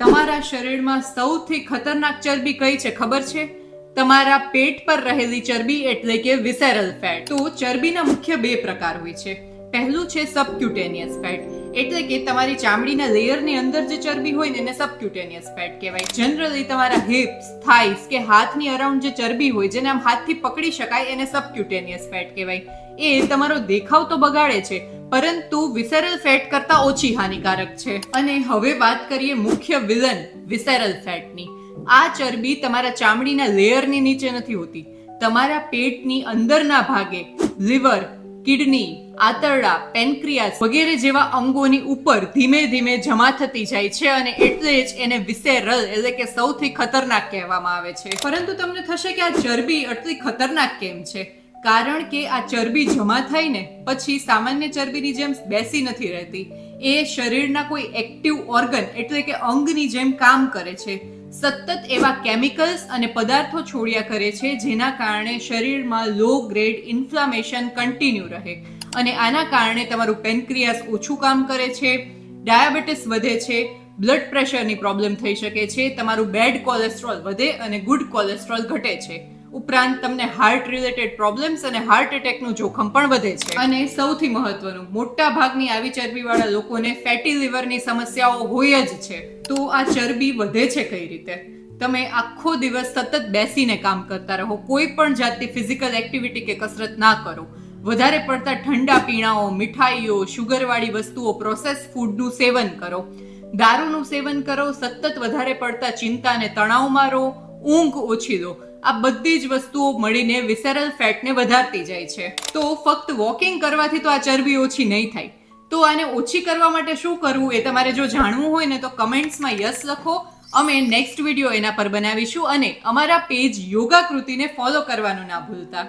તમારા શરીરમાં સૌથી ખતરનાક ચરબી કઈ છે ખબર છે? તમારા પેટ પર રહેલી ચરબી એટલે કે વિસેરલ ફેટ. તો ચરબીના મુખ્ય બે પ્રકાર હોય છે. પહેલું છે સબક્યુટેનિયસ ફેટ, એટલે કે તમારી ચામડીના લેયરની અંદર જે ચરબી હોય ને એને સબક્યુટેનિયસ ફેટ કહેવાય. જનરલી તમારા હિપ્સ, થાઇસ કે હાથની અરાઉન્ડ જે ચરબી હોય જેને આમ હાથથી પકડી શકાય એને સબક્યુટેનિયસ ફેટ કહેવાય. એ તમારો દેખાવ તો બગાડે છે પરંતુ વિસેરલ ફેટ કરતા ઓછી હાનિકારક છે. અને હવે વાત કરીએ મુખ્ય વિલન વિસેરલ ફેટની. આ ચરબી તમારા ચામડીના લેયરની નીચે નથી હોતી, તમારા પેટની અંદરના ભાગે લીવર, કિડની, આંતરડા, પેનક્રિયાસ વગેરે જેવા અંગોની ઉપર ધીમે ધીમે જમા થતી જાય છે અને એટલે જ એને વિસેરલ એટલે કે સૌથી ખતરનાક કહેવામાં આવે છે. પરંતુ તમને થશે કે આ ચરબી આટલી ખતરનાક કેમ છે? કારણ કે આ ચરબી જમા થઈને પછી સામાન્ય ચરબીની જેમ બેસી નથી રહેતી. એ શરીરના કોઈ એક્ટિવ ઓર્ગન એટલે કે અંગની જેમ કામ કરે છે. સતત એવા કેમિકલ્સ અને પદાર્થો છોડ્યા કરે છે જેના કારણે શરીરમાં લો ગ્રેડ ઇન્ફ્લામેશન કન્ટિન્યુ રહે અને આના કારણે તમારું પેનક્રિયાસ ઓછું કામ કરે છે, ડાયાબિટીસ વધે છે, બ્લડ પ્રેશરની પ્રોબ્લેમ થઈ શકે છે, તમારું બેડ કોલેસ્ટ્રોલ વધે અને ગુડ કોલેસ્ટ્રોલ ઘટે છે. ઉપરાંત તમને હાર્ટ રિલેટેડ પ્રોબ્લેમ્સ અને હાર્ટ એટેકનું જોખમ પણ વધે છે. અને સૌથી મહત્વનું, મોટા ભાગની આવી ચરબીવાળા લોકોને ફેટી લિવરની સમસ્યાઓ હોય જ છે. તો આ ચરબી વધે છે કઈ રીતે? તમે આખો દિવસ સતત બેસીને કામ કરતા રહો, કોઈ પણ જાતની ફિઝિકલ એક્ટિવિટી કે કસરત ના કરો, વધારે પડતા ઠંડા પીણાઓ, મીઠાઈઓ, શુગરવાળી વસ્તુઓ, પ્રોસેસ ફૂડનું સેવન કરો, દારૂનું સેવન કરો, સતત વધારે પડતા ચિંતા અને તણાવમાં રહો, ઊંઘ ઓછી લો, આ બધી જ વસ્તુઓ મળીને વિસેરલ ફેટને વધારતી જાય છે. તો ફક્ત વોકિંગ કરવાથી તો આ ચરબી ઓછી નહીં થાય. તો આને ઓછી કરવા માટે શું કરવું એ તમારે જો જાણવું હોય ને તો કમેન્ટ્સમાં યસ લખો. અમે નેક્સ્ટ વિડીયો એના પર બનાવીશું અને અમારા પેજ યોગા કૃતિને ફોલો કરવાનું ના ભૂલતા.